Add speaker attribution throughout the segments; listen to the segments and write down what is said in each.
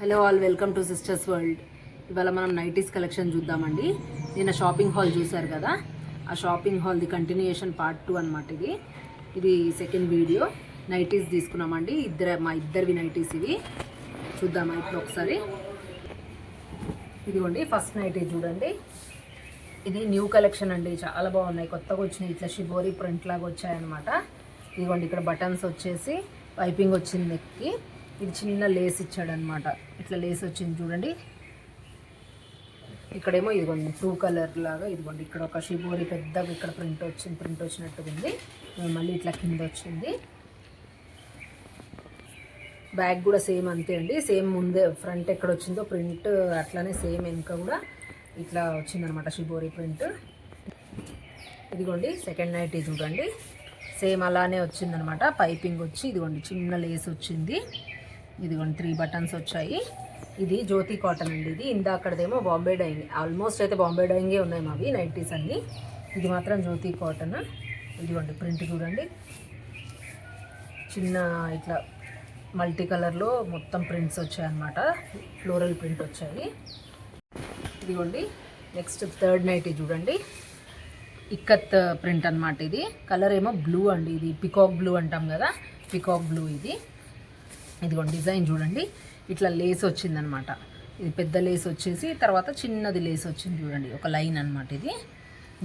Speaker 1: Hello all, welcome to sisters world. ఇవాళ మనం nighties collection చూద్దామండి. నిన్న షాపింగ్ హాల్ చూసారు కదా, ఆ షాపింగ్ హాల్ది కంటిన్యూయేషన్ పార్ట్ 2 అనమాట. ఇది సెకండ్ వీడియో. నైటీస్ తీసుకున్నామండి, మా ఇద్దరివి నైటీస్ ఇవి. చూద్దామా ఇప్పుడు ఒకసారి. ఇదిగోండి ఫస్ట్ నైటీ చూడండి. ఇది న్యూ కలెక్షన్ అండి, చాలా బాగున్నాయి, కొత్తగా వచ్చినాయి. ఇట్లా షిబోరి ప్రింట్ లాగా వచ్చాయన్నమాట. ఇదిగోండి ఇక్కడ బటన్స్ వచ్చేసి పైపింగ్ వచ్చింది నెక్కి. ఇది చిన్న లేస్ ఇచ్చాడనమాట, ఇట్లా లేస్ వచ్చింది చూడండి. ఇక్కడేమో ఇదిగోండి 2 కలర్ లాగా, ఇదిగోండి ఇక్కడ ఒక షిబోరి పెద్దగా ఇక్కడ ప్రింట్ వచ్చినట్టుగా ఉంది. మళ్ళీ ఇట్లా కింద వచ్చింది. బ్యాగ్ కూడా సేమ్ అంతే అండి, సేమ్ ముందే ఫ్రంట్ ఎక్కడ వచ్చిందో ప్రింట్ అట్లానే సేమ్ వెనుక కూడా ఇట్లా వచ్చిందనమాట షిబోరి ప్రింట్. ఇదిగోండి సెకండ్ నైటీ చూడండి, సేమ్ అలానే వచ్చిందనమాట. పైపింగ్ వచ్చి ఇదిగోండి చిన్న లేస్ వచ్చింది. ఇదిగోండి 3 బటన్స్ వచ్చాయి. ఇది జ్యోతి కాటన్ అండి. ఇది ఇందాకడదేమో బాంబే డైయింగ్, ఆల్మోస్ట్ అయితే బాంబే డైయింగే ఉన్నాయి మావి నైటీస్ అన్నీ. ఇది మాత్రం జ్యోతి కాటన్. ఇదిగోండి ప్రింట్ చూడండి, చిన్న ఇట్లా మల్టీ కలర్లో మొత్తం ప్రింట్స్ వచ్చాయన్నమాట, ఫ్లోరల్ ప్రింట్ వచ్చాయి. ఇదిగోండి నెక్స్ట్ థర్డ్ నైటీ చూడండి, ఇక్కత్ ప్రింట్ అనమాట. ఇది కలర్ ఏమో బ్లూ అండి, ఇది పికాక్ బ్లూ అంటాం కదా, పికాక్ బ్లూ ఇది. ఇదిగోండి డిజైన్ చూడండి, ఇట్లా లేస్ వచ్చిందనమాట. ఇది పెద్ద లేస్ వచ్చేసి తర్వాత చిన్నది లేస్ వచ్చింది చూడండి, ఒక లైన్ అనమాట. ఇది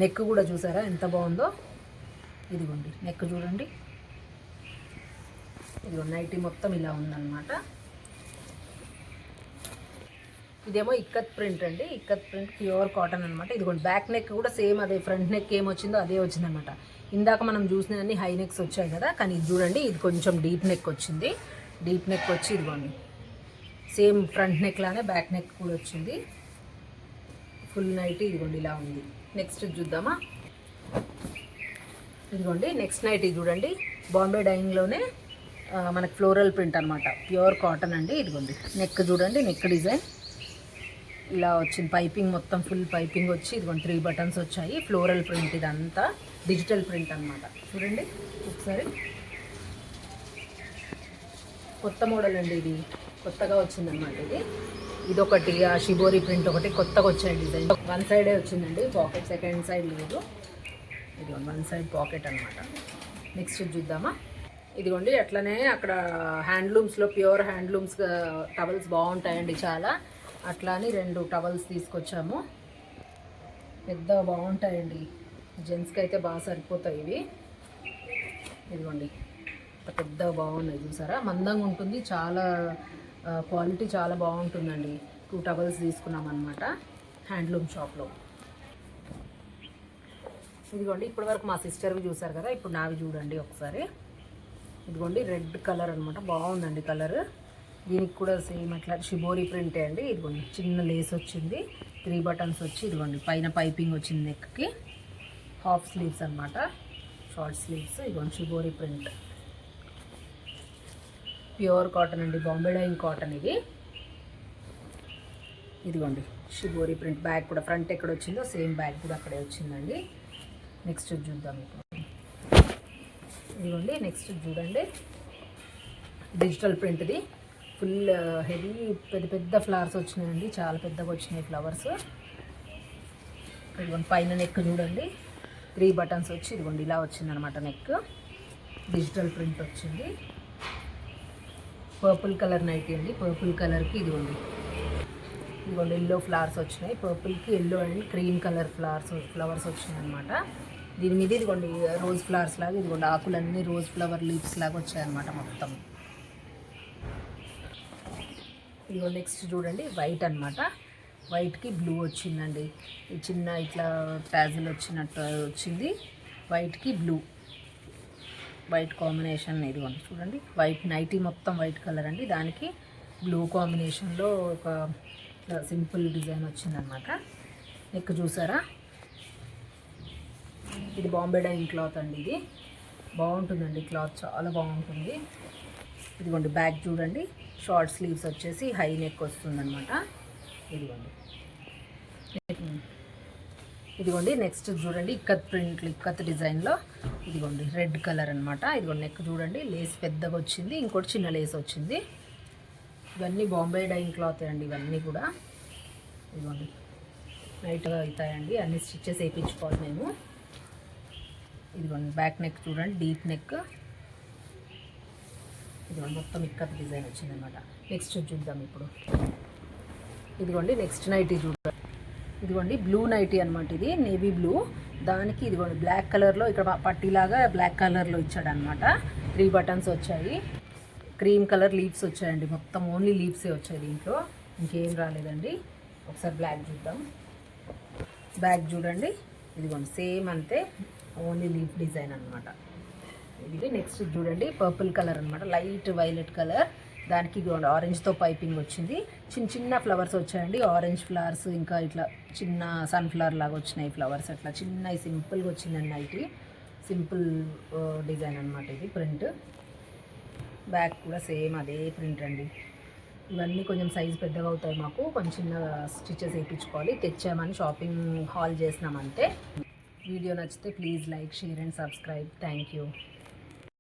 Speaker 1: నెక్ కూడా చూసారా ఎంత బాగుందో. ఇదిగోండి నెక్ చూడండి, ఇదిగోండి నైటీ మొత్తం ఇలా ఉందన్నమాట. ఇదేమో ఇక్కత్ ప్రింట్ అండి, ఇక్కత్ ప్రింట్ ప్యూర్ కాటన్ అనమాట. ఇదిగోండి బ్యాక్ నెక్ కూడా సేమ్ అదే, ఫ్రంట్ నెక్ ఏమొచ్చిందో అదే వచ్చిందనమాట. ఇందాక మనం చూసినవన్నీ హై నెక్స్ వచ్చాయి కదా, కానీ ఇది చూడండి ఇది కొంచెం డీప్ నెక్ వచ్చింది. డీప్ నెక్ వచ్చి ఇదిగోండి సేమ్ ఫ్రంట్ నెక్ లానే బ్యాక్ నెక్ కూడా వచ్చింది. ఫుల్ నైటీ ఇదిగోండి ఇలా ఉంది. నెక్స్ట్ చూద్దామా. ఇదిగోండి నెక్స్ట్ నైటీ చూడండి, బాంబే డైయింగ్లోనే మనకు ఫ్లోరల్ ప్రింట్ అనమాట, ప్యూర్ కాటన్ అండి. ఇదిగోండి నెక్ చూడండి, నెక్ డిజైన్ ఇలా వచ్చింది. పైపింగ్ మొత్తం ఫుల్ పైపింగ్ వచ్చి ఇదిగోండి 3 బటన్స్ వచ్చాయి. ఫ్లోరల్ ప్రింట్, ఇదంతా డిజిటల్ ప్రింట్ అనమాట. చూడండి ఒకసారి, కొత్త మోడల్ అండి, ఇది కొత్తగా వచ్చిందనమాట. ఇదొకటి, ఆ షిబోరి ప్రింట్ ఒకటి కొత్తగా వచ్చాయి డిజైన్. 1 సైడే వచ్చిందండి పాకెట్, సెకండ్ సైడ్ లేదు. ఇది 1 సైడ్ పాకెట్ అనమాట. నెక్స్ట్ చూద్దామా. ఇదిగోండి అట్లనే అక్కడ హ్యాండ్లూమ్స్లో ప్యూర్ హ్యాండ్లూమ్స్ టవల్స్ బాగుంటాయండి చాలా. అట్లా అని 2 టవల్స్ తీసుకొచ్చాము, పెద్దగా బాగుంటాయండి, జెంట్స్కి అయితే బాగా సరిపోతాయి ఇవి. ఇదిగోండి పెద్దగా బాగున్నాయి చూసారా, మందంగా ఉంటుంది, చాలా క్వాలిటీ చాలా బాగుంటుందండి. 2 టవల్స్ తీసుకున్నాం అనమాట హ్యాండ్లూమ్ షాప్లో. ఇదిగోండి ఇప్పటి వరకు మా సిస్టర్వి చూసారు కదా, ఇప్పుడు నావి చూడండి ఒకసారి. ఇదిగోండి రెడ్ కలర్ అనమాట, బాగుందండి కలర్. దీనికి కూడా సేమ్ అట్లా షిబోరి ప్రింటే అండి. ఇదిగోండి చిన్న లేస్ వచ్చింది, 3 బటన్స్ వచ్చి ఇదిగోండి పైన పైపింగ్ వచ్చింది నెక్కి. హాఫ్ స్లీవ్స్ అనమాట, షార్ట్ స్లీవ్స్. ఇదిగోండి షిబోరి ప్రింట్, ప్యూర్ కాటన్ అండి, బాంబే డైయింగ్ కాటన్ ఇది. ఇదిగోండి షిబోరి ప్రింట్. బ్యాగ్ కూడా ఫ్రంట్ ఎక్కడ వచ్చిందో సేమ్ బ్యాగ్ కూడా అక్కడే వచ్చిందండి. నెక్స్ట్ చూద్దాం ఇప్పుడు. ఇదిగోండి నెక్స్ట్ చూడండి, డిజిటల్ ప్రింట్ది ఫుల్ హెవీ, పెద్ద పెద్ద ఫ్లవర్స్ వచ్చినాయండి, చాలా పెద్దగా వచ్చినాయి ఫ్లవర్స్. ఇదిగోండి పైన నెక్ చూడండి, 3 బటన్స్ వచ్చి ఇదిగోండి ఇలా వచ్చిందనమాట నెక్. డిజిటల్ ప్రింట్ వచ్చింది. పర్పుల్ కలర్ నైటీ అండి, పర్పుల్ కలర్కి ఇదిగోండి ఎల్లో ఫ్లవర్స్ వచ్చినాయి. పర్పుల్కి yellow and cream colour flowers వచ్చినాయి అనమాట. దీని మీద ఇదిగోండి రోజ్ ఫ్లవర్స్ లాగా, ఇదిగోండి ఆకులన్నీ రోజ్ ఫ్లవర్ లీవ్స్ లాగా వచ్చాయన్నమాట మొత్తం. ఇదిగో నెక్స్ట్ చూడండి వైట్ అనమాట, వైట్కి బ్లూ వచ్చిందండి. చిన్న ఇట్లా టాజిల్ వచ్చినట్టు వచ్చింది, వైట్కి బ్లూ, వైట్ కాంబినేషన్. ఇదిగోండి చూడండి వైట్ నైటీ మొత్తం వైట్ కలర్ అండి, దానికి బ్లూ కాంబినేషన్లో ఒక సింపుల్ డిజైన్ వచ్చిందనమాట. నెక్ చూసారా, ఇది బాంబే డైయింగ్ క్లాత్ అండి, ఇది బాగుంటుందండి క్లాత్, చాలా బాగుంటుంది. ఇదిగోండి బ్యాక్ చూడండి, షార్ట్ స్లీవ్స్ వచ్చేసి హై నెక్ వస్తుందన్నమాట. ఇదిగోండి నెక్స్ట్ చూడండి ఇక్కత్ ప్రింట్లు, ఇక్కత్ డిజైన్లో ఇదిగోండి రెడ్ కలర్ అనమాట. ఇదిగోండి నెక్ చూడండి, లేస్ పెద్దగా వచ్చింది, ఇంకోటి చిన్న లేస్ వచ్చింది. ఇవన్నీ బాంబే డైయింగ్ క్లాత్ అండి, ఇవన్నీ కూడా ఇదిగోండి నైట్గా అవుతాయండి. అన్ని స్టిచ్చెస్ వేయించుకోవాలి మేము. ఇదిగోండి బ్యాక్ నెక్ చూడండి, డీప్ నెక్. ఇదిగోండి మొత్తం ఇక్కత్ డిజైన్ వచ్చిందనమాట. నెక్స్ట్ చూద్దాం ఇప్పుడు. ఇదిగోండి నెక్స్ట్ నైటీ చూద్దాం. ఇదిగోండి బ్లూ నైటీ అనమాట, ఇది నేవీ బ్లూ. దానికి ఇదిగోండి బ్లాక్ కలర్లో ఇక్కడ పట్టీలాగా బ్లాక్ కలర్లో ఇచ్చాడనమాట. 3 బటన్స్ వచ్చాయి, క్రీమ్ కలర్ లీవ్స్ వచ్చాయండి. మొత్తం ఓన్లీ లీవ్సే వచ్చాయి దీంట్లో, ఇంకేం రాలేదండి. ఒకసారి బ్లాక్ చూద్దాం. బ్యాక్ చూడండి, ఇదిగోండి సేమ్ అంతే, ఓన్లీ లీఫ్ డిజైన్ అనమాట. ఇది నెక్స్ట్ చూడండి పర్పుల్ కలర్ అనమాట, లైట్ వైలెట్ కలర్. దానికి ఇదిగోండి ఆరెంజ్తో పైపింగ్ వచ్చింది. చిన్న చిన్న ఫ్లవర్స్ వచ్చాయండి, ఆరెంజ్ ఫ్లవర్స్, ఇంకా ఇట్లా చిన్న సన్ఫ్లవర్ లాగా వచ్చినాయి ఫ్లవర్స్. అట్లా చిన్న సింపుల్గా వచ్చిందండి నైటీ. సింపుల్ డిజైన్ అనమాట ఇది, ప్రింట్. బ్యాక్ కూడా సేమ్ అదే ప్రింట్ అండి. ఇవన్నీ కొంచెం సైజ్ పెద్దగా అవుతాయి మాకు, కొంచెం చిన్న స్టిచెస్ వేయించుకోవాలి. తెచ్చామని షాపింగ్ హాల్ చేసినామంటే. వీడియో నచ్చితే please like, share and subscribe. Thank you.